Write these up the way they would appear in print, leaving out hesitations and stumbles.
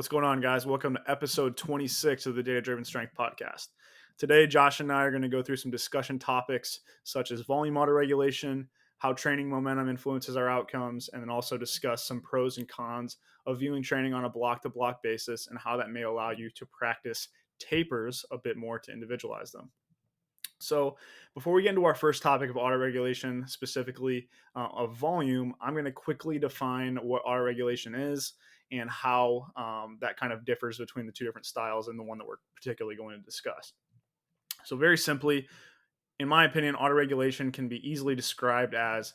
What's going on, guys? Welcome to episode 26 of the Data Driven Strength Podcast. Today, Josh and I are going to go through some discussion topics such as volume autoregulation, how training momentum influences our outcomes, and then also discuss some pros and cons of viewing training on a block-to-block basis and how that may allow you to practice tapers a bit more to individualize them. So before we get into our first topic of autoregulation, specifically of volume, I'm going to quickly define what autoregulation is and how that kind of differs between the two different styles and the one that we're particularly going to discuss. So very simply, in my opinion, autoregulation can be easily described as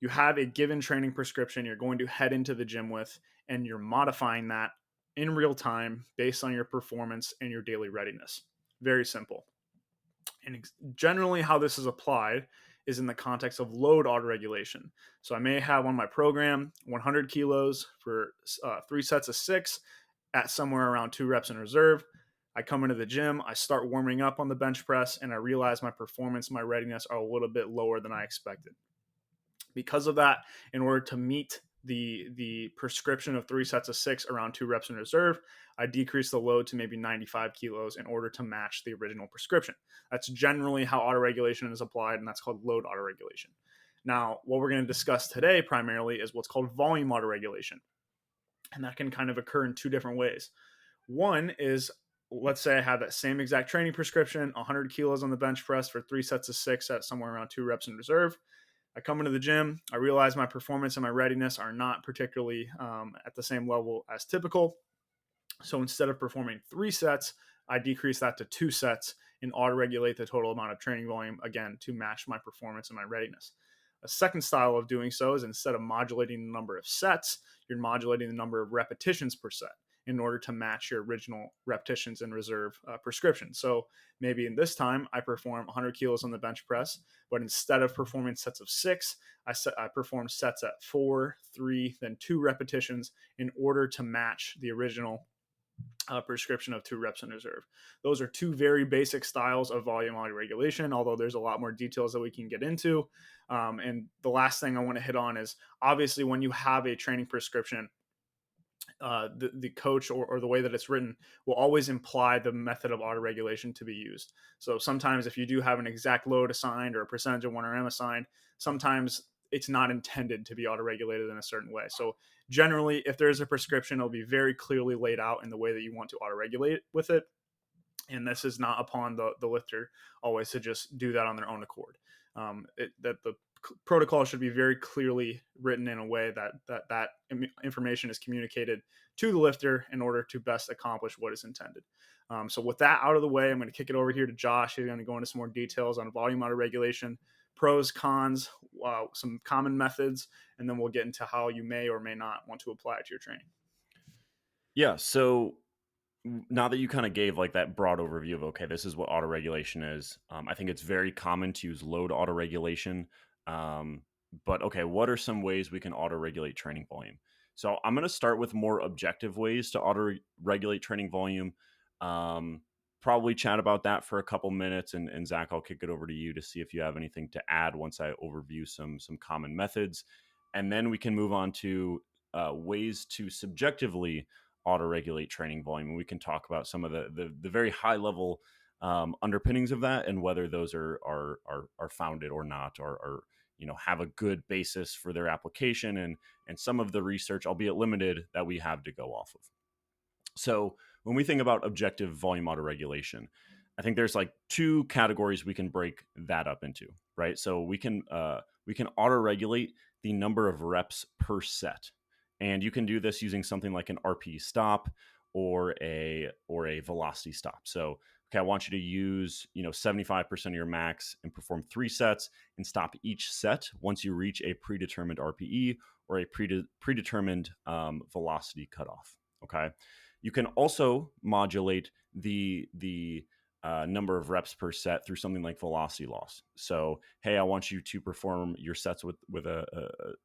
you have a given training prescription you're going to head into the gym with, and you're modifying that in real time based on your performance and your daily readiness. Very simple. And generally how this is applied is in the context of load autoregulation. So I may have on my program 100 kilos for 3 sets of 6 at somewhere around 2 reps in reserve. I come into the gym, I start warming up on the bench press, and I realize my performance, my readiness are a little bit lower than I expected. Because of that, in order to meet the prescription of 3 sets of 6 around 2 reps in reserve, I decrease the load to maybe 95 kilos in order to match the original prescription. That's generally how autoregulation is applied, and that's called load autoregulation. Now, what we're going to discuss today primarily is what's called volume autoregulation. And that can kind of occur in 2 different ways. One is, let's say I have that same exact training prescription, 100 kilos on the bench press for 3 sets of 6 at somewhere around 2 reps in reserve. I come into the gym, I realize my performance and my readiness are not particularly at the same level as typical. So instead of performing 3 sets, I decrease that to 2 sets and auto-regulate the total amount of training volume, again, to match my performance and my readiness. A second style of doing so is instead of modulating the number of sets, you're modulating the number of repetitions per set in order to match your original repetitions and reserve prescription. So maybe in this time, I perform 100 kilos on the bench press, but instead of performing sets of 6, I perform sets at 4, 3, then 2 repetitions in order to match the original prescription of 2 reps in reserve. Those are 2 very basic styles of volume autoregulation, although there's a lot more details that we can get into. And the last thing I want to hit on is obviously when you have a training prescription, the coach or the way that it's written will always imply the method of autoregulation to be used. So sometimes if you do have an exact load assigned or a percentage of 1RM assigned, sometimes it's not intended to be autoregulated in a certain way. So generally, if there's a prescription, it'll be very clearly laid out in the way that you want to autoregulate with it. And this is not upon the lifter always to just do that on their own accord. That the protocol should be very clearly written in a way that information is communicated to the lifter in order to best accomplish what is intended. So with that out of the way, I'm going to kick it over here to Josh. He's going to go into some more details on volume autoregulation, pros, cons, some common methods, and then we'll get into how you may or may not want to apply it to your training. Yeah, so now that you kind of gave like that broad overview of, okay, this is what autoregulation is, I think it's very common to use load autoregulation. But okay, what are some ways we can auto-regulate training volume? So I'm going to start with more objective ways to auto-regulate training volume. Probably chat about that for a couple minutes, and Zach, I'll kick it over to you to see if you have anything to add once I overview some common methods, and then we can move on to ways to subjectively auto-regulate training volume, and we can talk about some of the very high level underpinnings of that and whether those are founded or not, or have a good basis for their application and some of the research, albeit limited, that we have to go off of. So when we think about objective volume autoregulation, I think there's like 2 categories we can break that up into, right? So we can auto-regulate the number of reps per set. And you can do this using something like an RPE stop or a velocity stop. So, okay, I want you to use 75% of your max and perform 3 sets and stop each set once you reach a predetermined RPE or a predetermined velocity cutoff. Okay, you can also modulate the number of reps per set through something like velocity loss. So, hey, I want you to perform your sets with a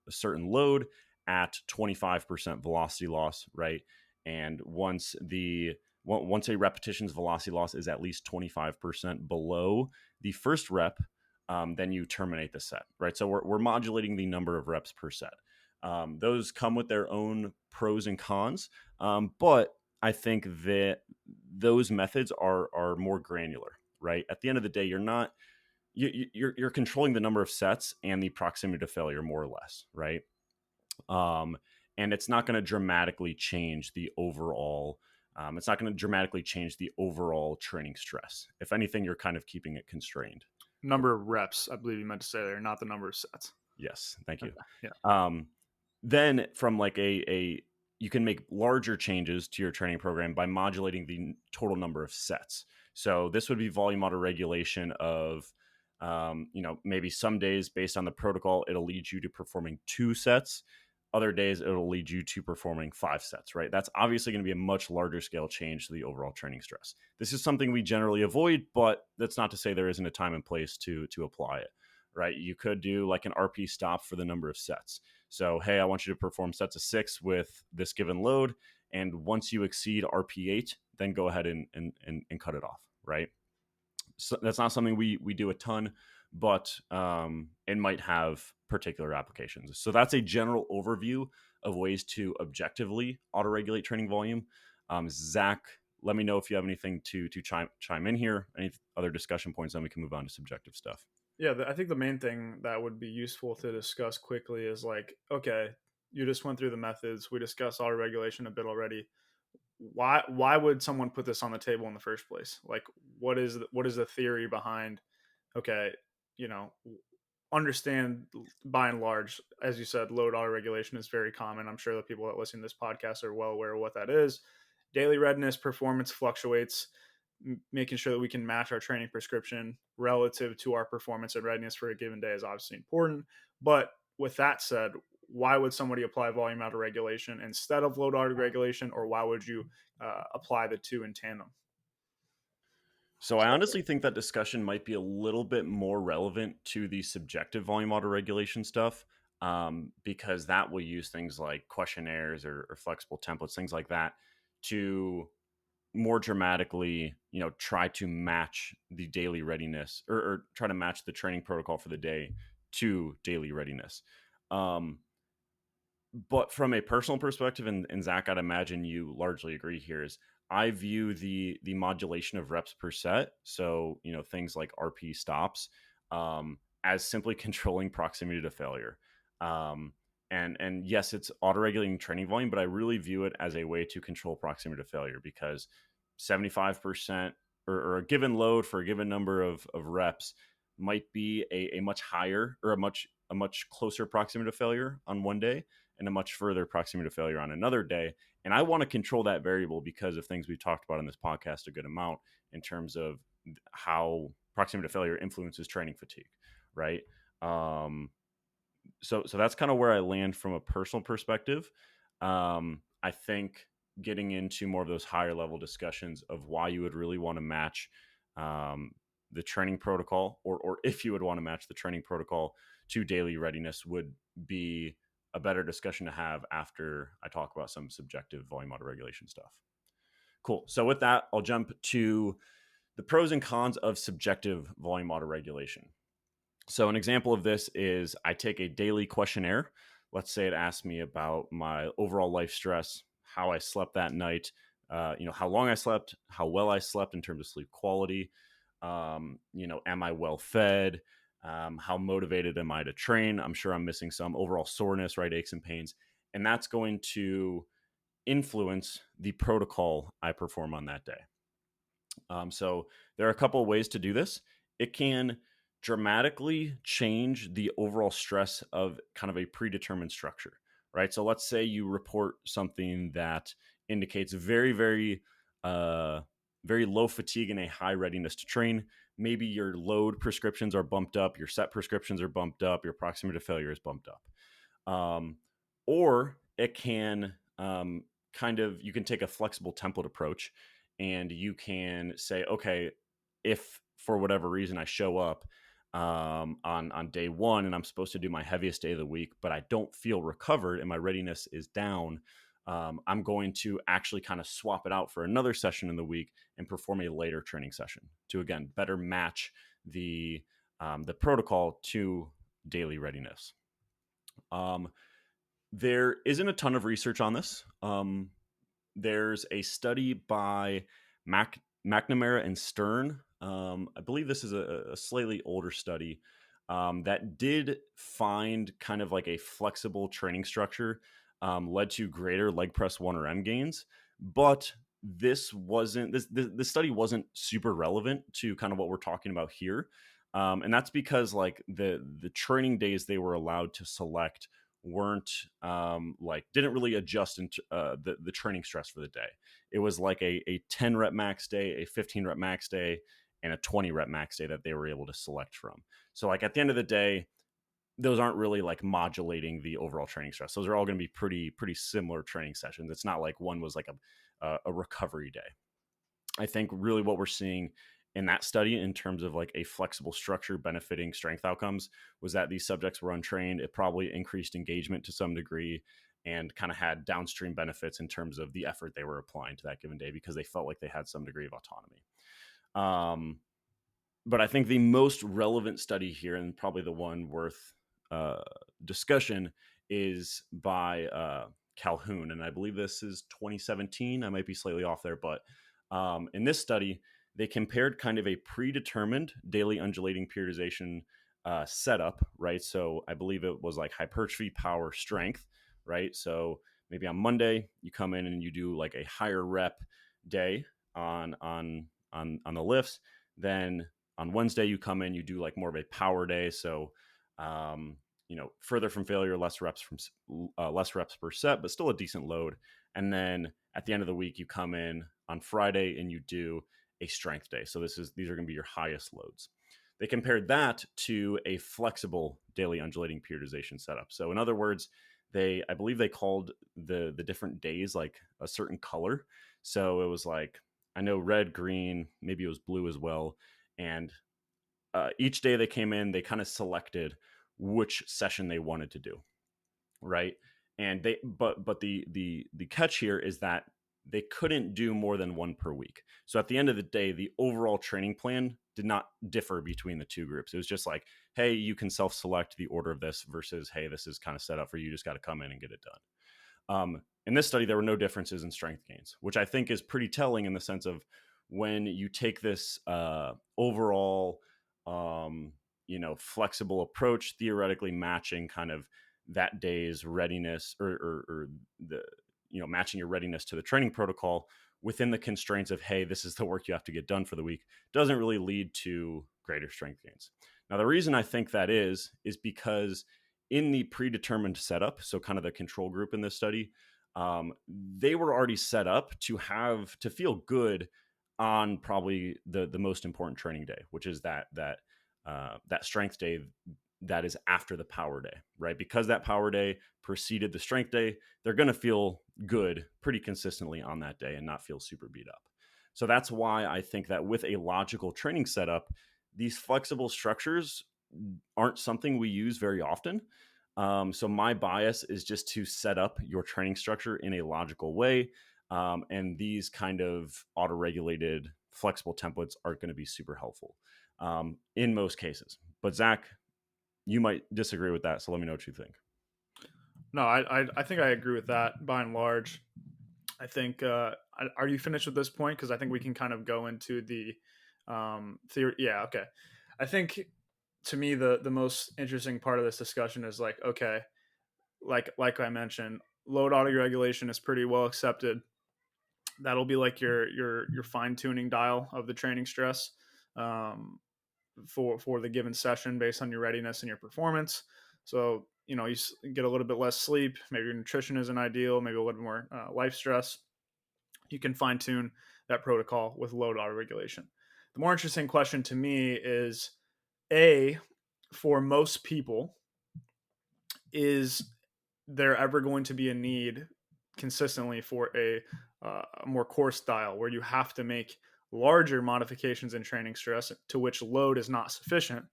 certain load at 25% velocity loss, right? And once a repetition's velocity loss is at least 25% below the first rep, then you terminate the set, right? So we're modulating the number of reps per set. Those come with their own pros and cons, but I think that those methods are more granular, right? At the end of the day, you're controlling the number of sets and the proximity to failure more or less, right? Um, and it's not going to dramatically change the overall. It's not going to dramatically change the overall training stress. If anything, you're kind of keeping it constrained. Number of reps, I believe you meant to say there, not the number of sets. Yes, thank you. Okay. Yeah. Um, then from like a you can make larger changes to your training program by modulating the total number of sets. So this would be volume auto regulation of maybe some days based on the protocol it'll lead you to performing 2 sets, other days it'll lead you to performing 5 sets, right? That's obviously going to be a much larger scale change to the overall training stress. This is something we generally avoid, but that's not to say there isn't a time and place to apply it, right? You could do like an RP stop for the number of sets. So, hey, I want you to perform sets of 6 with this given load. And once you exceed RP8, then go ahead and cut it off, right? So that's not something we do a ton, but it might have particular applications. So that's a general overview of ways to objectively auto-regulate training volume. Zach, let me know if you have anything to chime in here, any other discussion points, then we can move on to subjective stuff. Yeah, I think the main thing that would be useful to discuss quickly is like, okay, you just went through the methods. We discussed auto regulation a bit already. Why would someone put this on the table in the first place? Like, what is the theory behind? Okay, you know, understand by and large, as you said, load auto regulation is very common. I'm sure the people that listen to this podcast are well aware of what that is. Daily readiness performance fluctuates, making sure that we can match our training prescription relative to our performance and readiness for a given day is obviously important. But with that said, why would somebody apply volume auto regulation instead of load auto regulation, or why would you apply the two in tandem? So I honestly think that discussion might be a little bit more relevant to the subjective volume auto regulation stuff, because that will use things like questionnaires or flexible templates, things like that, to more dramatically, try to match the daily readiness or try to match the training protocol for the day to daily readiness. But from a personal perspective, and Zach, I'd imagine you largely agree here, is I view the modulation of reps per set, so things like RP stops, as simply controlling proximity to failure. And yes, it's auto-regulating training volume, but I really view it as a way to control proximity to failure, because 75% or a given load for a given number of reps might be a much higher or a much closer proximity to failure on one day and a much further proximity to failure on another day. And I want to control that variable because of things we've talked about in this podcast a good amount in terms of how proximity to failure influences training fatigue, right? So that's kind of where I land from a personal perspective. I think getting into more of those higher level discussions of why you would really want to match the training protocol, or if you would want to match the training protocol to daily readiness, would be a better discussion to have after I talk about some subjective volume auto regulation stuff. Cool. So with that, I'll jump to the pros and cons of subjective volume auto regulation. So an example of this is I take a daily questionnaire. Let's say it asks me about my overall life stress, how I slept that night, how long I slept, how well I slept in terms of sleep quality, am I well fed, how motivated am I to train? I'm sure I'm missing some overall soreness, right? Aches and pains. And that's going to influence the protocol I perform on that day. So there are a couple of ways to do this. It can dramatically change the overall stress of kind of a predetermined structure, right? So let's say you report something that indicates very low fatigue and a high readiness to train. Maybe your load prescriptions are bumped up, your set prescriptions are bumped up, your proximity to failure is bumped up. Or it can you can take a flexible template approach, and you can say, okay, if for whatever reason I show up on day one and I'm supposed to do my heaviest day of the week, but I don't feel recovered and my readiness is down, I'm going to actually kind of swap it out for another session in the week and perform a later training session to, again, better match the protocol to daily readiness. There isn't a ton of research on this. there's a study by McNamara and Stern. I believe this is a slightly older study that did find kind of like a flexible training structure led to greater leg press 1RM gains, but this study wasn't super relevant to kind of what we're talking about here, and that's because like the training days they were allowed to select weren't like didn't really adjust into the training stress for the day. It was like a 10 rep max day, a 15 rep max day, and a 20 rep max day that they were able to select from. So like at the end of the day, those aren't really like modulating the overall training stress. Those are all going to be pretty similar training sessions. It's not like one was like a recovery day. I think really what we're seeing in that study in terms of like a flexible structure benefiting strength outcomes was that these subjects were untrained. It probably increased engagement to some degree and kind of had downstream benefits in terms of the effort they were applying to that given day because they felt like they had some degree of autonomy. But I think the most relevant study here, and probably the one worth uh, discussion, is by Calhoun, and I believe this is 2017. I might be slightly off there, but in this study, they compared kind of a predetermined daily undulating periodization setup, right? So I believe it was like hypertrophy, power, strength, right? So maybe on Monday you come in and you do like a higher rep day on the lifts. Then on Wednesday you come in, you do like more of a power day. So further from failure, less reps per set, but still a decent load. And then at the end of the week, you come in on Friday and you do a strength day. So these are going to be your highest loads. They compared that to a flexible daily undulating periodization setup. So in other words, I believe they called the different days like a certain color. So it was like, I know red, green, maybe it was blue as well. And each day they came in, they kind of selected which session they wanted to do, right? And the catch here is that they couldn't do more than one per week. So at the end of the day, the overall training plan did not differ between the two groups. It was just like, hey, you can self-select the order of this versus, hey, this is kind of set up for you. You just got to come in and get it done. In this study, there were no differences in strength gains, which I think is pretty telling in the sense of when you take this overall, flexible approach, theoretically matching kind of that day's readiness or the matching your readiness to the training protocol within the constraints of, hey, this is the work you have to get done for the week, doesn't really lead to greater strength gains. Now, the reason I think that is because in the predetermined setup, so kind of the control group in this study, they were already set up to feel good on probably the most important training day, which is that strength day that is after the power day, right? Because that power day preceded the strength day, they're going to feel good pretty consistently on that day and not feel super beat up. So that's why I think that with a logical training setup, these flexible structures aren't something we use very often. So my bias is just to set up your training structure in a logical way. And these kind of auto-regulated flexible templates are going to be super helpful in most cases. But Zach, you might disagree with that, so let me know what you think. No, I think I agree with that by and large. I think are you finished with this point? Because I think we can kind of go into the theory. Yeah, okay. I think to me the most interesting part of this discussion is like, okay, like I mentioned, load auto regulation is pretty well accepted. That'll be like your fine tuning dial of the training stress for the given session based on your readiness and your performance. So you get a little bit less sleep. Maybe your nutrition isn't ideal. Maybe a little bit more life stress. You can fine tune that protocol with load auto regulation. The more interesting question to me is for most people, is there ever going to be a need consistently for a more core style where you have to make larger modifications in training stress to which load is not sufficient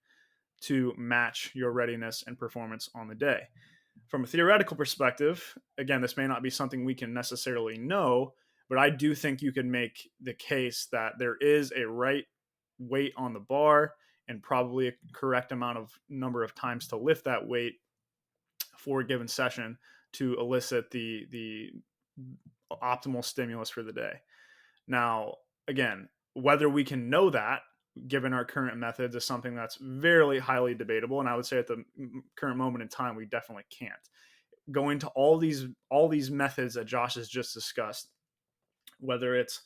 to match your readiness and performance on the day? From a theoretical perspective, again, this may not be something we can necessarily know, but I do think you can make the case that there is a right weight on the bar and probably a correct number of times to lift that weight for a given session to elicit the optimal stimulus for the day. Now, again, whether we can know that given our current methods is something that's very highly debatable, and I would say at the current moment in time we definitely can't. Going to all these methods that Josh has just discussed, whether it's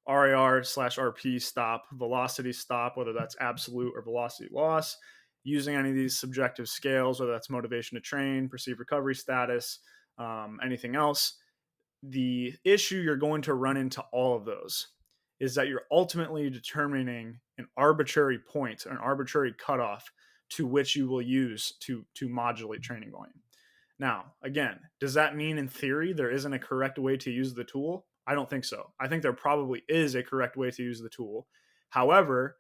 RAR/RP stop, velocity stop, whether that's absolute or velocity loss, using any of these subjective scales, whether that's motivation to train, perceived recovery status, anything else, the issue you're going to run into all of those is that you're ultimately determining an arbitrary point, an arbitrary cutoff to which you will use to modulate training volume. Now, again, does that mean in theory there isn't a correct way to use the tool? I don't think so. I think there probably is a correct way to use the tool. However,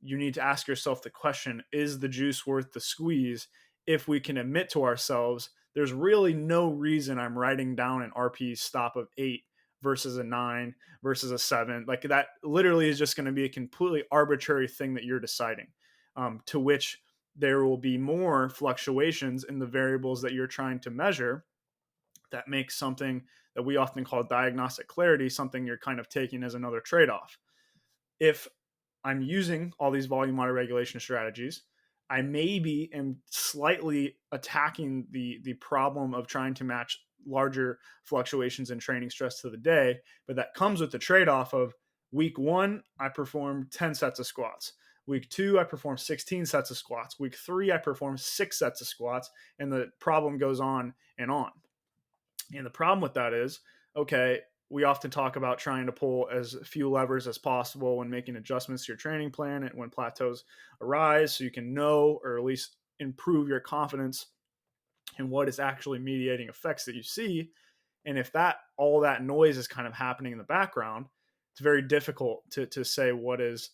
you need to ask yourself the question, is the juice worth the squeeze? If we can admit to ourselves, there's really no reason I'm writing down an RP stop of 8 versus a 9 versus a 7. Like that literally is just going to be a completely arbitrary thing that you're deciding, to which there will be more fluctuations in the variables that you're trying to measure that makes something that we often call diagnostic clarity something you're kind of taking as another trade-off. If I'm using all these volume auto-regulation strategies, I maybe am slightly attacking the problem of trying to match larger fluctuations in training stress to the day, but that comes with the trade-off of week 1, I perform 10 sets of squats. Week 2, I perform 16 sets of squats. Week 3, I perform 6 sets of squats, and the problem goes on and on. And the problem with that is, okay, we often talk about trying to pull as few levers as possible when making adjustments to your training plan and when plateaus arise, so you can know or at least improve your confidence in what is actually mediating effects that you see. And if that all that noise is kind of happening in the background, it's very difficult to say what is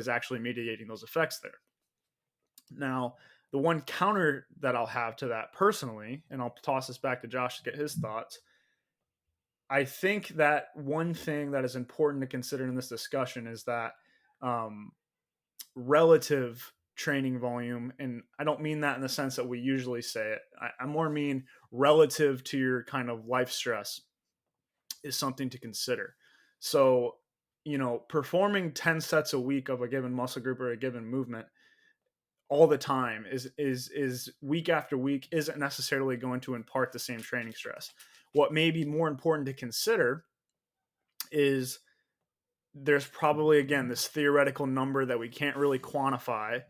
actually mediating those effects there. Now, the one counter that I'll have to that personally, and I'll toss this back to Josh to get his thoughts. I think that one thing that is important to consider in this discussion is that um, relative training volume, and I don't mean that in the sense that we usually say it. I more mean relative to your kind of life stress is something to consider. So, performing 10 sets a week of a given muscle group or a given movement all the time is week after week isn't necessarily going to impart the same training stress. What may be more important to consider is there's probably again this theoretical number that we can't really quantify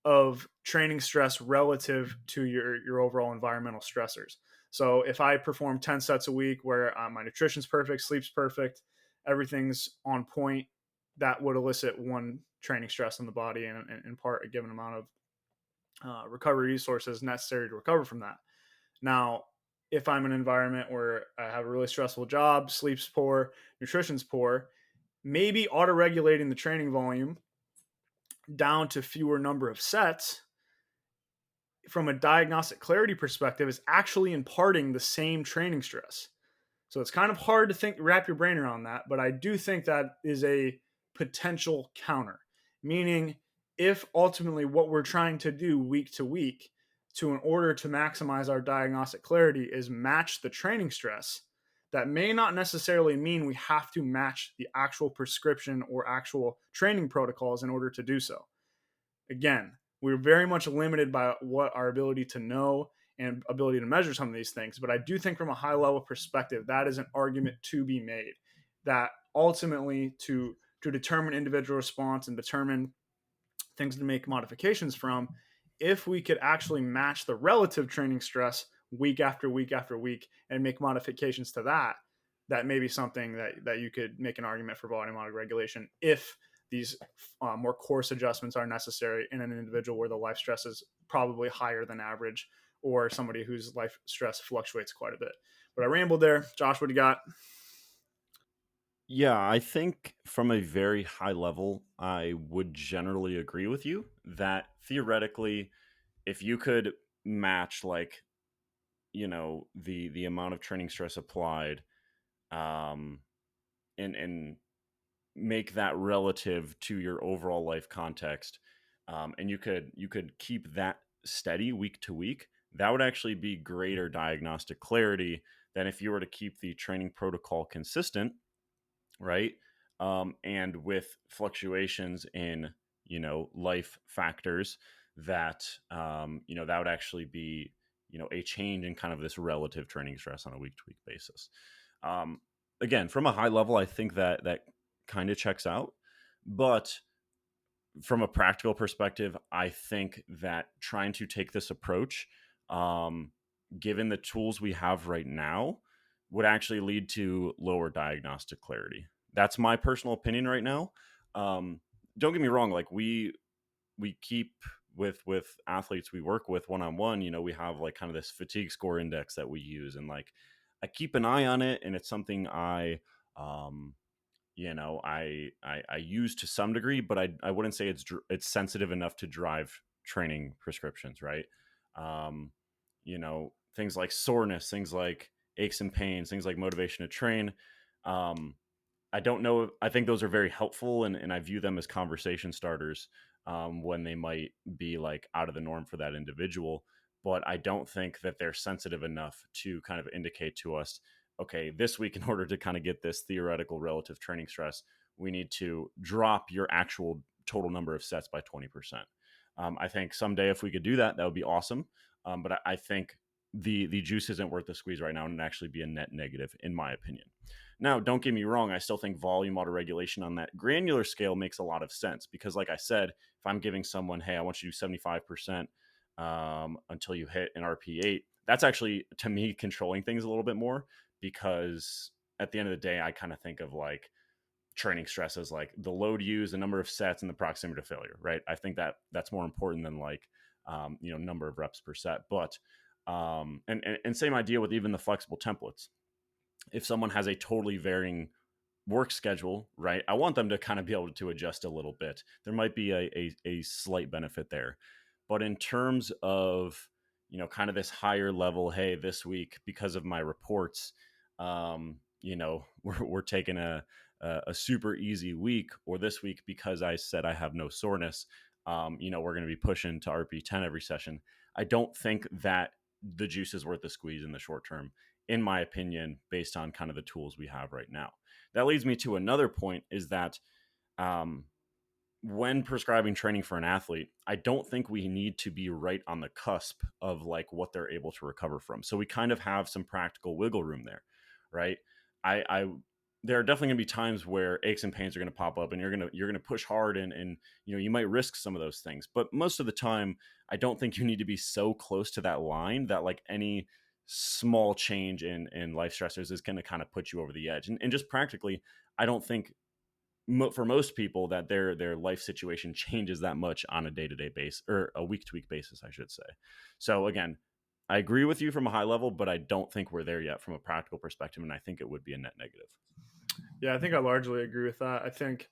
of training stress relative to your overall environmental stressors. So if I perform 10 sets a week where my nutrition's perfect, sleep's perfect, everything's on point, that would elicit one training stress in the body and impart a given amount of recovery resources necessary to recover from that. Now, if I'm in an environment where I have a really stressful job, sleep's poor, nutrition's poor, maybe auto regulating the training volume down to fewer number of sets from a diagnostic clarity perspective is actually imparting the same training stress. So it's kind of hard to wrap your brain around that, but I do think that is a potential counter. Meaning, if ultimately what we're trying to do week to week in order to maximize our diagnostic clarity is match the training stress, that may not necessarily mean we have to match the actual prescription or actual training protocols in order to do so. Again, we're very much limited by what our ability to know and ability to measure some of these things. But I do think from a high level perspective, that is an argument to be made, that ultimately to determine individual response and determine things to make modifications from, if we could actually match the relative training stress week after week after week and make modifications to that, that may be something that you could make an argument for volume auto regulation if these more coarse adjustments are necessary in an individual where the life stress is probably higher than average or somebody whose life stress fluctuates quite a bit. But I rambled there. Josh, what do you got? Yeah, I think from a very high level, I would generally agree with you that theoretically, if you could match like, the amount of training stress applied, um, and make that relative to your overall life context, and you could keep that steady week to week, that would actually be greater diagnostic clarity than if you were to keep the training protocol consistent, right? And with fluctuations in, life factors that, that would actually be, a change in kind of this relative training stress on a week to week basis. Um, Again, from a high level, I think that kind of checks out. But from a practical perspective, I think that trying to take this approach, um, given the tools we have right now, would actually lead to lower diagnostic clarity. That's my personal opinion right now. Um, don't get me wrong; like we keep with athletes we work with one on one. We have like kind of this fatigue score index that we use, and like I keep an eye on it, and it's something um, I use to some degree, but I wouldn't say it's sensitive enough to drive training prescriptions, right? Um, things like soreness, things like aches and pains, things like motivation to train. Um, I don't know. I think those are very helpful, and I view them as conversation starters when they might be like out of the norm for that individual. But I don't think that they're sensitive enough to kind of indicate to us, okay, this week, in order to kind of get this theoretical relative training stress, we need to drop your actual total number of sets by 20%. I think someday if we could do that, that would be awesome. But I think the juice isn't worth the squeeze right now, and it'd actually be a net negative, in my opinion. Now, don't get me wrong, I still think volume autoregulation on that granular scale makes a lot of sense because, like I said, if I'm giving someone, hey, I want you to do 75% until you hit an RP8, that's actually, to me, controlling things a little bit more because at the end of the day, I kind of think of like training stress as like the load used, the number of sets, and the proximity to failure, right? I think that that's more important than like, number of reps per set. But, and same idea with even the flexible templates. If someone has a totally varying work schedule, right, I want them to kind of be able to adjust a little bit. There might be a slight benefit there. But in terms of, kind of this higher level, hey, this week, because of my reports, we're taking a super easy week, or this week, because I said I have no soreness, we're going to be pushing to RP10 every session. I don't think that the juice is worth the squeeze in the short term, in my opinion, based on kind of the tools we have right now. That leads me to another point is that um, when prescribing training for an athlete, I don't think we need to be right on the cusp of like what they're able to recover from. So we kind of have some practical wiggle room there, right? I there are definitely going to be times where aches and pains are going to pop up, and you're going to push hard, and you might risk some of those things. But most of the time, I don't think you need to be so close to that line that like any small change in life stressors is going to kind of put you over the edge. And just practically, I don't think for most people that their life situation changes that much on a day-to-day basis, or a week-to-week basis, I should say. So again, I agree with you from a high level, but I don't think we're there yet from a practical perspective, and I think it would be a net negative. Yeah, I think I largely agree with that. I think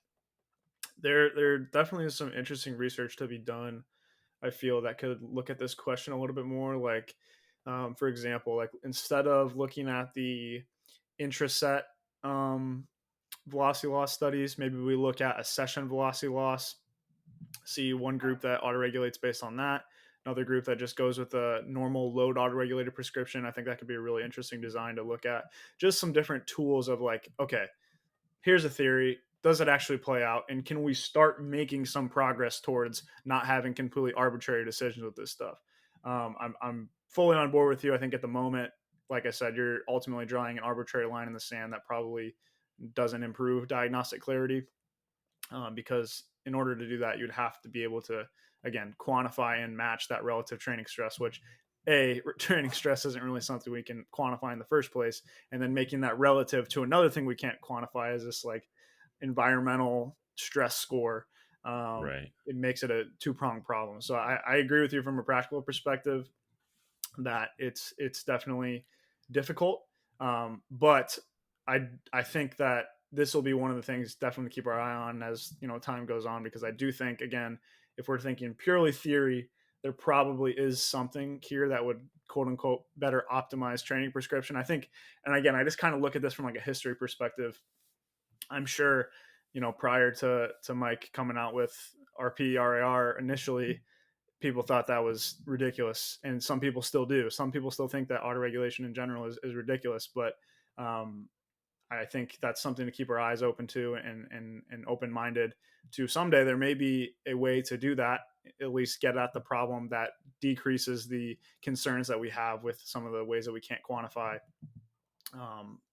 there definitely is some interesting research to be done. I feel that could look at this question a little bit more. Like, for example, like instead of looking at the intraset um, velocity loss studies, maybe we look at a session velocity loss. See one group that autoregulates based on that, another group that just goes with a normal load autoregulated prescription. I think that could be a really interesting design to look at. Just some different tools of like, okay, here's a theory. Does it actually play out? And can we start making some progress towards not having completely arbitrary decisions with this stuff? I'm fully on board with you. I think at the moment, like I said, you're ultimately drawing an arbitrary line in the sand that probably doesn't improve diagnostic clarity, because in order to do that, you'd have to be able to, again, quantify and match that relative training stress, which training stress isn't really something we can quantify in the first place. And then making that relative to another thing we can't quantify is this like environmental stress score. Right. It makes it a two-pronged problem. So I agree with you from a practical perspective that it's definitely difficult. But I think that this will be one of the things definitely to keep our eye on as time goes on, because I do think, again, if we're thinking purely theory, there probably is something here that would quote unquote better optimize training prescription. I think, and again, I just kind of look at this from like a history perspective. I'm sure, prior to Mike coming out with RP RAR initially, people thought that was ridiculous, and some people still do. Some people still think that autoregulation in general is ridiculous, but um, I think that's something to keep our eyes open to, and open minded to. Someday there may be a way to do that, at least get at the problem that decreases the concerns that we have with some of the ways that we can't quantify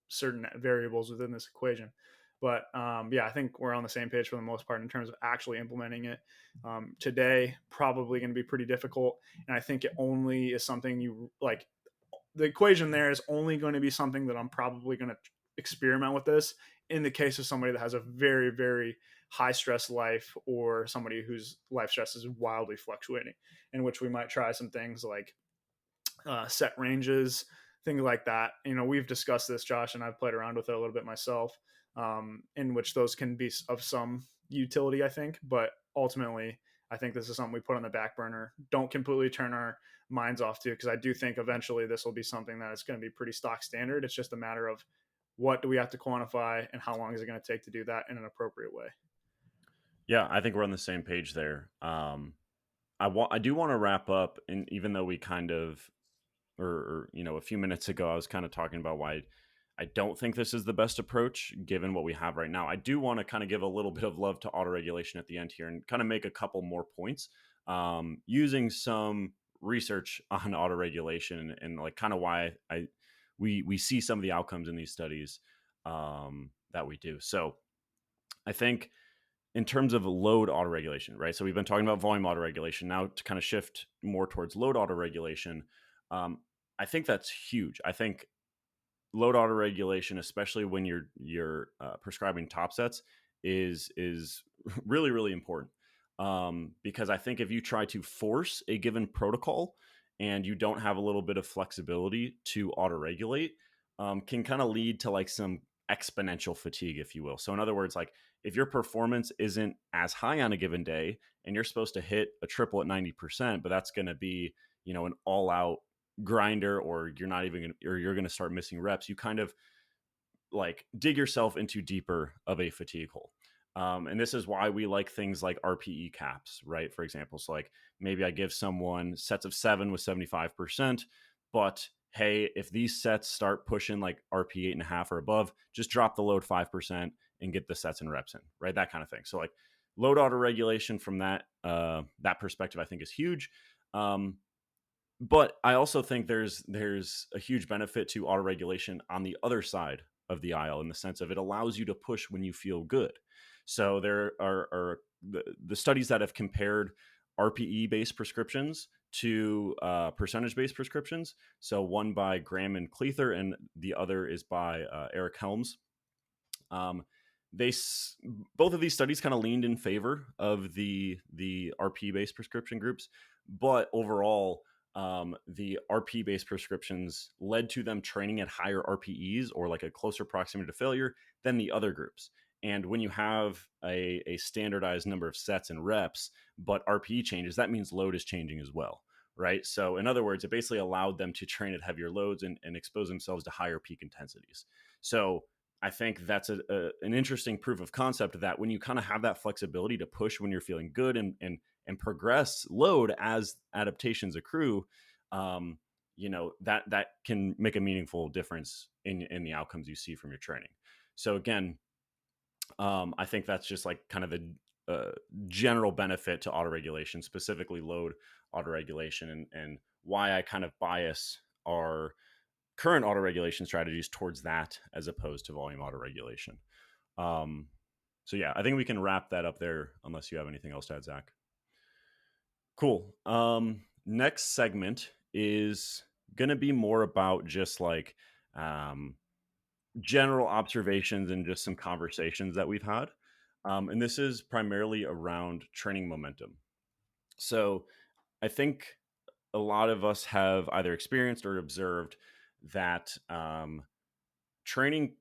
certain variables within this equation. But yeah, I think we're on the same page for the most part in terms of actually implementing it. Today, probably going to be pretty difficult. And I think it only is something you like. The equation there is only going to be something that I'm probably going to experiment with this in the case of somebody that has a very, very high stress life, or somebody whose life stress is wildly fluctuating, in which we might try some things like set ranges, things like that. We've discussed this, Josh, and I've played around with it a little bit myself, in which those can be of some utility, I think. But ultimately, I think this is something we put on the back burner. Don't completely turn our minds off to, because I do think eventually this will be something that is going to be pretty stock standard. It's just a matter of what do we have to quantify, and how long is it going to take to do that in an appropriate way. Yeah, I think we're on the same page there. I do want to wrap up, and even though we kind of, a few minutes ago, I was kind of talking about why I don't think this is the best approach given what we have right now. I do want to kind of give a little bit of love to autoregulation at the end here and kind of make a couple more points using some research on autoregulation and like kind of why we see some of the outcomes in these studies that we do. So I think in terms of load autoregulation, right? So we've been talking about volume autoregulation. Now to kind of shift more towards load autoregulation, um, I think that's huge. I think load autoregulation, especially when you're prescribing top sets, is really really important. Because I think if you try to force a given protocol and you don't have a little bit of flexibility to autoregulate, can kind of lead to like some exponential fatigue, if you will. So in other words, like if your performance isn't as high on a given day and you're supposed to hit a triple at 90%, but that's going to be, an all out grinder, or you're not even or you're going to start missing reps, you kind of like dig yourself into deeper of a fatigue hole. And this is why we like things like RPE caps, right? For example, so like maybe I give someone sets of 7 with 75%, but hey, if these sets start pushing like RP 8.5 or above, just drop the load 5% and get the sets and reps in, right? That kind of thing. So like load auto regulation from that perspective, I think is huge. But I also think there's a huge benefit to autoregulation on the other side of the aisle, in the sense of it allows you to push when you feel good. So there are the studies that have compared RPE based prescriptions to percentage based prescriptions. So one by Graham and Cleather, and the other is by Eric Helms. Um, both of these studies kind of leaned in favor of the RP based prescription groups, but overall, the RP based prescriptions led to them training at higher RPEs, or like a closer proximity to failure, than the other groups. And when you have a standardized number of sets and reps, but RPE changes, that means load is changing as well, right? So in other words, it basically allowed them to train at heavier loads and expose themselves to higher peak intensities. So I think that's an interesting proof of concept that when you kind of have that flexibility to push when you're feeling good and progress load as adaptations accrue, that can make a meaningful difference in the outcomes you see from your training. So again, I think that's just like kind of the general benefit to autoregulation, specifically load autoregulation, and why I kind of bias our current autoregulation strategies towards that as opposed to volume autoregulation. So yeah, I think we can wrap that up there unless you have anything else to add, Zach. Cool. Next segment is going to be more about just like general observations and just some conversations that we've had. And this is primarily around training momentum. So I think a lot of us have either experienced or observed that training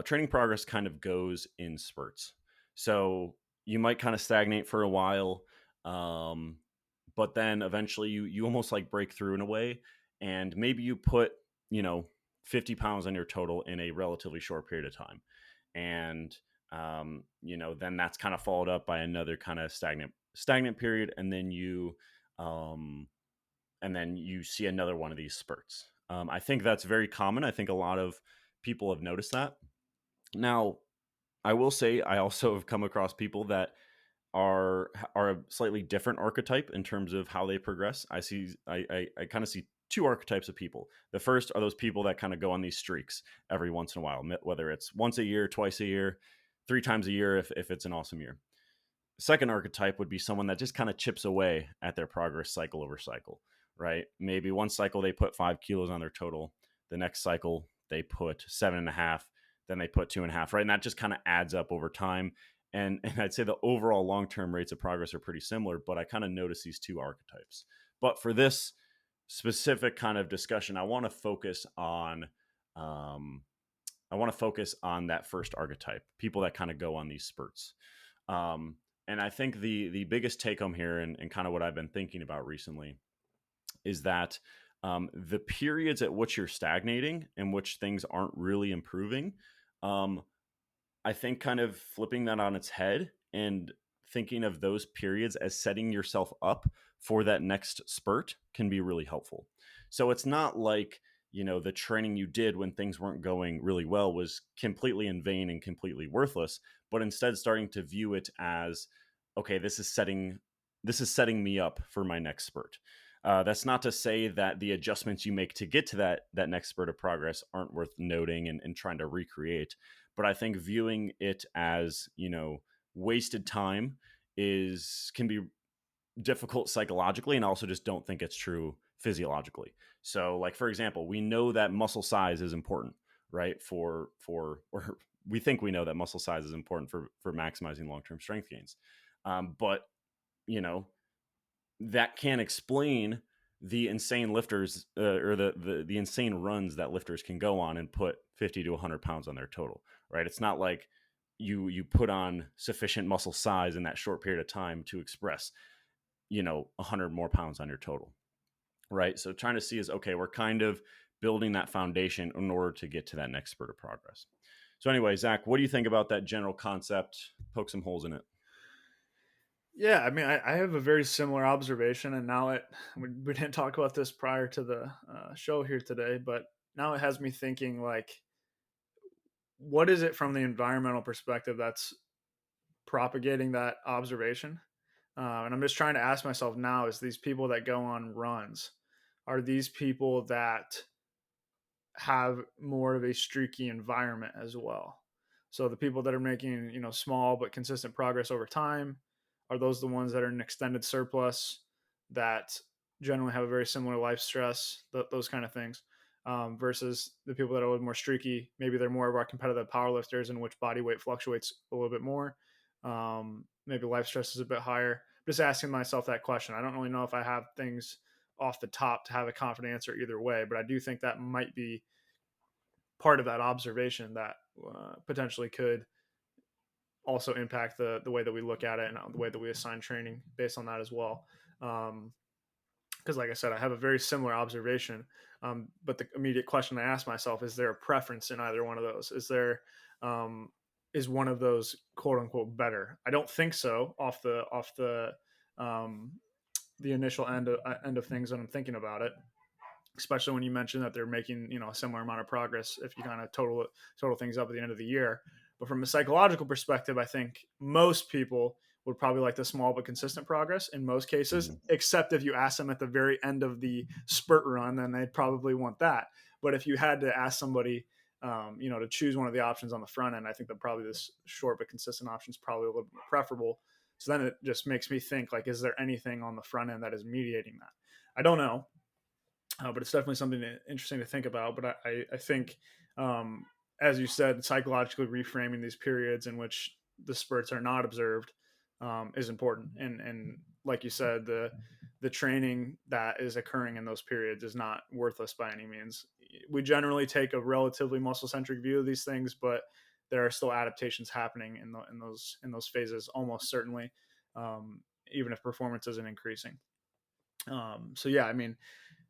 training progress kind of goes in spurts. So you might kind of stagnate for a while, but then eventually you almost like break through in a way, and maybe you put 50 pounds on your total in a relatively short period of time, and then that's kind of followed up by another kind of stagnant period, and then you um, and then you see another one of these spurts. I think that's very common. I think a lot of people have noticed that. Now, I will say I also have come across people that are a slightly different archetype in terms of how they progress. I kind of see two archetypes of people. The first are those people that kind of go on these streaks every once in a while, whether it's once a year, twice a year, three times a year if it's an awesome year. Second archetype would be someone that just kind of chips away at their progress cycle over cycle, right? Maybe one cycle they put 5 kilos on their total, the next cycle they put 7.5, then they put 2.5, right? And that just kind of adds up over time. And I'd say the overall long term rates of progress are pretty similar, but I kind of notice these two archetypes. But for this specific kind of discussion, um, I want to focus on that first archetype, people that kind of go on these spurts. Um, and I think the biggest take home here, and kind of what I've been thinking about recently, is that the periods at which you're stagnating and which things aren't really improving, um, I think kind of flipping that on its head and thinking of those periods as setting yourself up for that next spurt can be really helpful. So it's not like, the training you did when things weren't going really well was completely in vain and completely worthless, but instead starting to view it as, okay, this is setting me up for my next spurt. That's not to say that the adjustments you make to get to that next spurt of progress aren't worth noting and trying to recreate. But I think viewing it as, wasted time can be difficult psychologically, and I also just don't think it's true physiologically. So, like, for example, we know that muscle size is important, right? Or we think we know that muscle size is important for maximizing long-term strength gains. But you know that can't explain the insane lifters or the insane runs that lifters can go on and put 50 to 100 pounds on their total, right? It's not like you put on sufficient muscle size in that short period of time to express 100 more pounds on your total, right? So trying to see is, okay, we're kind of building that foundation in order to get to that next spurt of progress. So anyway, Zach, what do you think about that general concept? Poke some holes in it. Yeah, I mean, I have a very similar observation, and now we didn't talk about this prior to the show here today, but now it has me thinking like, what is it from the environmental perspective that's propagating that observation? And I'm just trying to ask myself now: is these people that go on runs, are these people that have more of a streaky environment as well? So the people that are making, small but consistent progress over time, are those the ones that are in extended surplus that generally have a very similar life stress, those kind of things, versus the people that are a little more streaky? Maybe they're more of our competitive powerlifters in which body weight fluctuates a little bit more. Maybe life stress is a bit higher. Just asking myself that question. I don't really know if I have things off the top to have a confident answer either way, but I do think that might be part of that observation that potentially could also impact the way that we look at it and the way that we assign training based on that as well. Because, like I said, I have a very similar observation. But the immediate question I ask myself is: there a preference in either one of those? Um, is one of those quote unquote better? I don't think so. Um, the initial end of things when I'm thinking about it, especially when you mentioned that they're making a similar amount of progress if you kind of total things up at the end of the year. But from a psychological perspective, I think most people would probably like the small but consistent progress in most cases, Mhm. except if you ask them at the very end of the spurt run, then they'd probably want that. But if you had to ask somebody, to choose one of the options on the front end, I think that probably this short but consistent option is probably a little bit more preferable. So then it just makes me think, like, is there anything on the front end that is mediating that? I don't know, but it's definitely something interesting to think about. But I think, as you said, psychologically reframing these periods in which the spurts are not observed is important. And like you said, the training that is occurring in those periods is not worthless by any means. We generally take a relatively muscle centric view of these things, but there are still adaptations happening in those phases, almost certainly, even if performance isn't increasing. So yeah, I mean,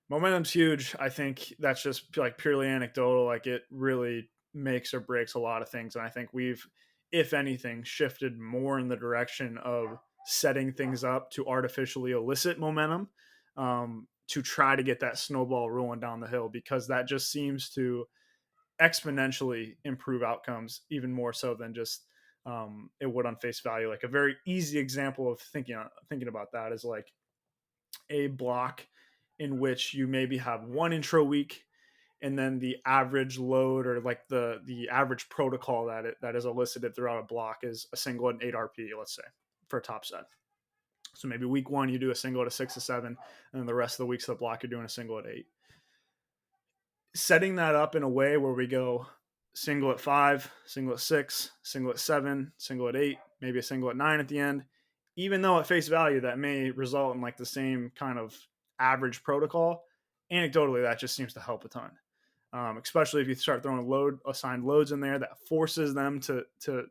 momentum's huge. I think that's just like purely anecdotal. Like, it really makes or breaks a lot of things. And I think we've, if anything, shifted more in the direction of setting things up to artificially elicit momentum, to try to get that snowball rolling down the hill, because that just seems to exponentially improve outcomes even more so than just it would on face value. Like a very easy example of thinking about that is like a block in which you maybe have one intro week, and then the average load, or like the average protocol that is elicited throughout a block is a single at 8 RP, let's say, for a top set. So maybe week one you do a single at a 6 to 7, and then the rest of the weeks of the block you're doing a single at 8. Setting that up in a way where we go single at 5, single at 6, single at 7, single at 8, maybe a single at 9 at the end, even though at face value that may result in like the same kind of average protocol, anecdotally that just seems to help a ton. Especially if you start throwing assigned loads in there, that forces them to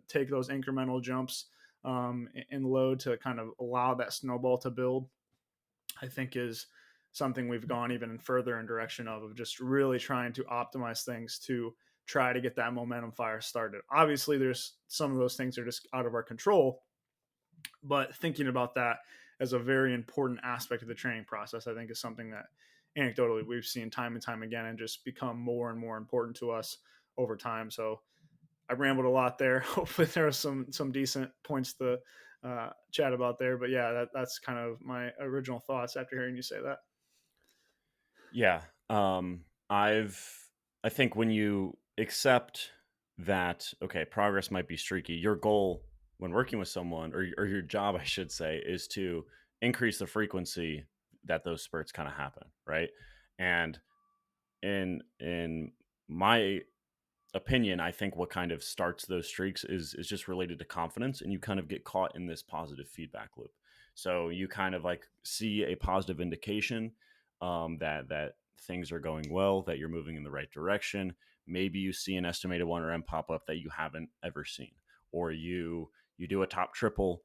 take those incremental jumps in load to kind of allow that snowball to build. I think is something we've gone even further in direction of just really trying to optimize things to try to get that momentum fire started. Obviously, there's some of those things are just out of our control, but thinking about that as a very important aspect of the training process, I think is something that anecdotally we've seen time and time again and just become more and more important to us over time. So I rambled a lot there. Hopefully there are some decent points to chat about there. But yeah, that's kind of my original thoughts after hearing you say that. Yeah. I think when you accept that, okay, progress might be streaky, your goal when working with someone, or your job, I should say, is to increase the frequency that those spurts kind of happen, right? And in my opinion, I think what kind of starts those streaks is just related to confidence, and you kind of get caught in this positive feedback loop. So you kind of like see a positive indication that things are going well, that you're moving in the right direction. Maybe you see an estimated 1RM pop up that you haven't ever seen, or you do a top triple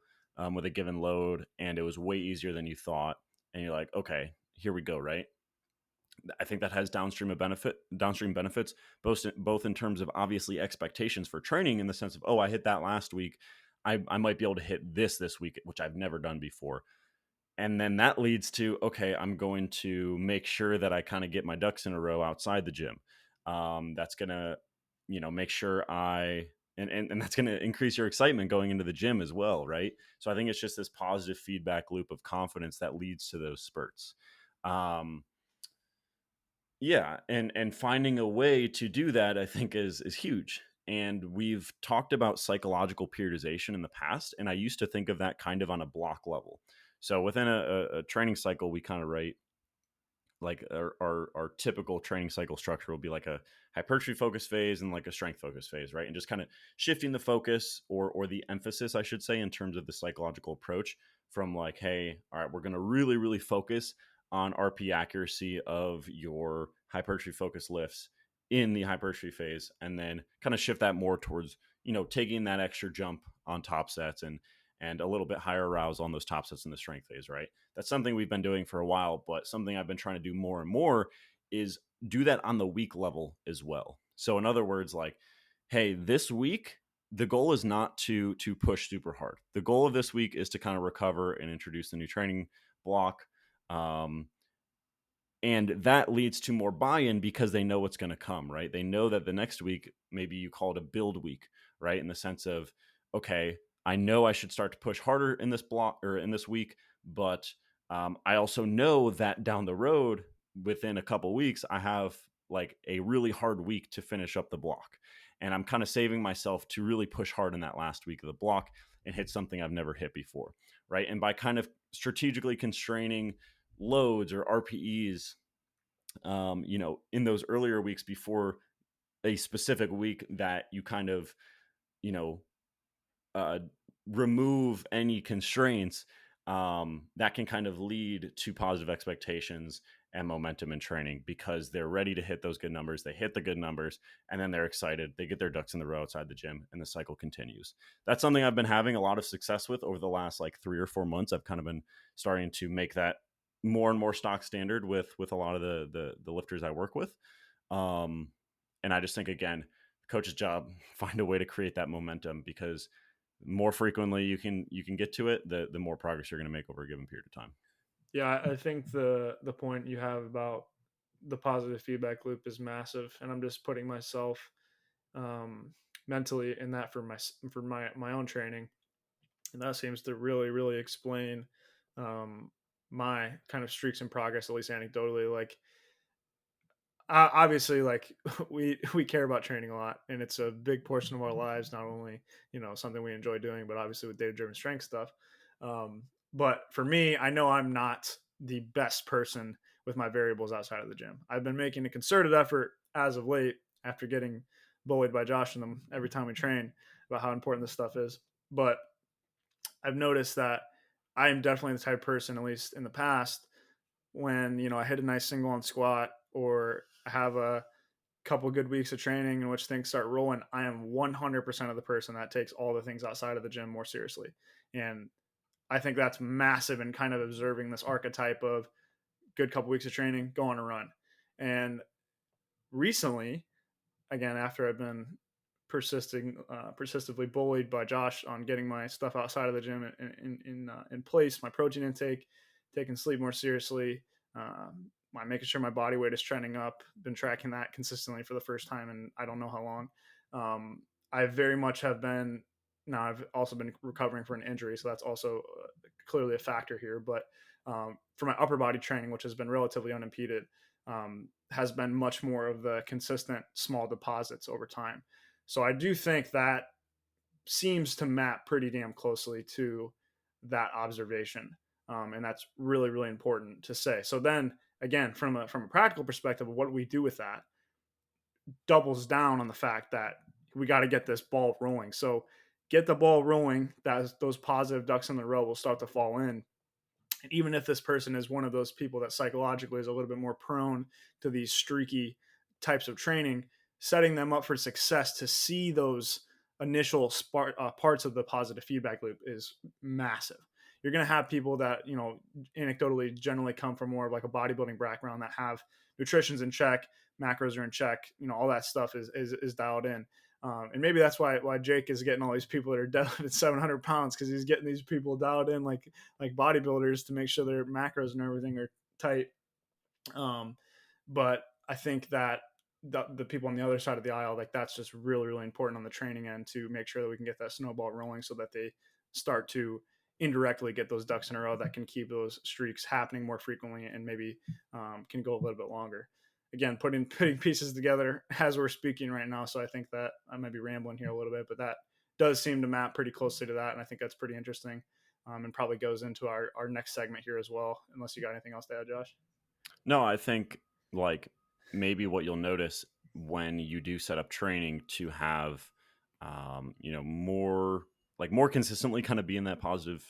with a given load, and it was way easier than you thought, and you're like, okay, here we go, right? I think that has downstream benefits, both in terms of obviously expectations for training, in the sense of, oh, I hit that last week, I might be able to hit this week, which I've never done before. And then that leads to, okay, I'm going to make sure that I kind of get my ducks in a row outside the gym. That's gonna, make sure and that's gonna increase your excitement going into the gym as well, right? So I think it's just this positive feedback loop of confidence that leads to those spurts. Um, yeah, and finding a way to do that, I think, is huge. And we've talked about psychological periodization in the past, and I used to think of that kind of on a block level. So within a training cycle, we kind of write like our typical training cycle structure will be like a hypertrophy focus phase and like a strength focus phase, right? And just kind of shifting the focus, or the emphasis, I should say, in terms of the psychological approach, from like, hey, all right, we're going to really really focus on RP accuracy of your hypertrophy focus lifts in the hypertrophy phase, and then kind of shift that more towards, taking that extra jump on top sets, and a little bit higher arousal on those top sets in the strength phase, right? That's something we've been doing for a while, but something I've been trying to do more and more is do that on the week level as well. So in other words, like, hey, this week the goal is not to push super hard. The goal of this week is to kind of recover and introduce the new training block. And that leads to more buy-in because they know what's going to come, right? They know that the next week, maybe you call it a build week, right? In the sense of, okay, I know I should start to push harder in this block or in this week, but I also know that down the road, within a couple weeks, I have like a really hard week to finish up the block. And I'm kind of saving myself to really push hard in that last week of the block and hit something I've never hit before, right? And by kind of strategically constraining loads or RPEs, in those earlier weeks before a specific week that you kind of, you know, uh, remove any constraints, that can kind of lead to positive expectations and momentum in training, because they're ready to hit those good numbers. They hit the good numbers, and then they're excited. They get their ducks in the row outside the gym, and the cycle continues. That's something I've been having a lot of success with over the last like 3 or 4 months. I've kind of been starting to make that more and more stock standard with a lot of the lifters I work with. And I just think, again, coach's job, find a way to create that momentum, because more frequently you can get to it, the more progress you're going to make over a given period of time. Yeah, I think the point you have about the positive feedback loop is massive, and I'm just putting myself mentally in that for my own training, and that seems to really explain um, my kind of streaks in progress, at least anecdotally. Like obviously, like we care about training a lot, and it's a big portion of our lives. Not only something we enjoy doing, but obviously with data driven strength stuff. Um, but for me, I know I'm not the best person with my variables outside of the gym. I've been making a concerted effort as of late after getting bullied by Josh and them every time we train about how important this stuff is. But I've noticed that I am definitely the type of person, at least in the past, when I hit a nice single on squat or I have a couple good weeks of training in which things start rolling, I am 100% of the person that takes all the things outside of the gym more seriously. And I think that's massive in kind of observing this archetype of good couple weeks of training, go on a run. And recently, again, after I've been persistently bullied by Josh on getting my stuff outside of the gym in place, my protein intake, taking sleep more seriously, my making sure my body weight is trending up. Been tracking that consistently for the first time in I don't know how long. I very much have been. Now I've also been recovering for an injury, so that's also clearly a factor here. But for my upper body training, which has been relatively unimpeded, has been much more of the consistent small deposits over time. So I do think that seems to map pretty damn closely to that observation, and that's really important to say. So then again, from a practical perspective of what we do with that, doubles down on the fact that we got to get this ball rolling. So get the ball rolling. That those positive ducks in the row will start to fall in, and even if this person is one of those people that psychologically is a little bit more prone to these streaky types of training, setting them up for success to see those initial parts of the positive feedback loop is massive. You're going to have people that, anecdotally generally come from more of like a bodybuilding background that have nutrition's in check, macros are in check, all that stuff is dialed in. And maybe that's why Jake is getting all these people that are deadlifting 700 pounds, because he's getting these people dialed in like bodybuilders to make sure their macros and everything are tight. But I think that the people on the other side of the aisle, like that's just really important on the training end to make sure that we can get that snowball rolling so that they start to indirectly get those ducks in a row that can keep those streaks happening more frequently and maybe can go a little bit longer. Again, putting pieces together as we're speaking right now. So I think that I might be rambling here a little bit, but that does seem to map pretty closely to that. And I think that's pretty interesting, and probably goes into our next segment here as well, unless you got anything else to add, Josh. No, I think like maybe what you'll notice when you do set up training to have, more consistently kind of be in that positive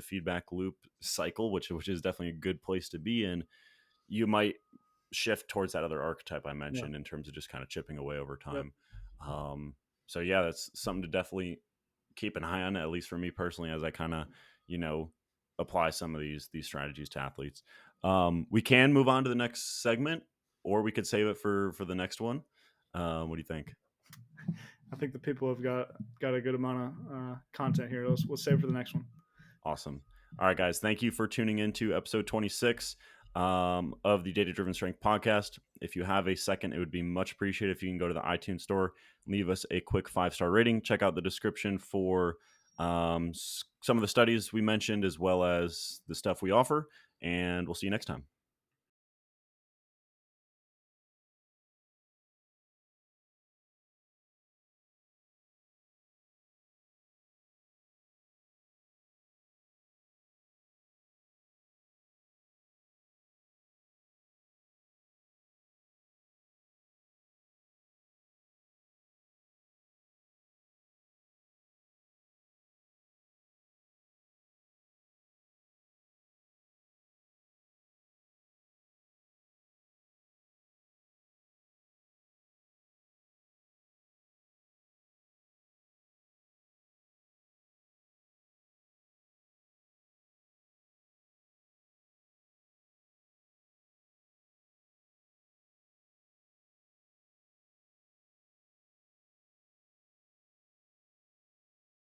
feedback loop cycle, which is definitely a good place to be in. You might shift towards that other archetype I Yeah. mentioned in terms of just kind of chipping away over Yep. time. So yeah, that's something to definitely keep an eye on, at least for me personally, as I kind of, you know, apply some of these strategies to athletes. We can move on to the next segment, or we could save it for the next one. What do you think? I think the people have got a good amount of content here. We'll save it for the next one. Awesome. All right, guys. Thank you for tuning in to episode 26 of the Data Driven Strength podcast. If you have a second, it would be much appreciated if you can go to the iTunes store, leave us a quick 5-star rating. Check out the description for some of the studies we mentioned, as well as the stuff we offer. And we'll see you next time.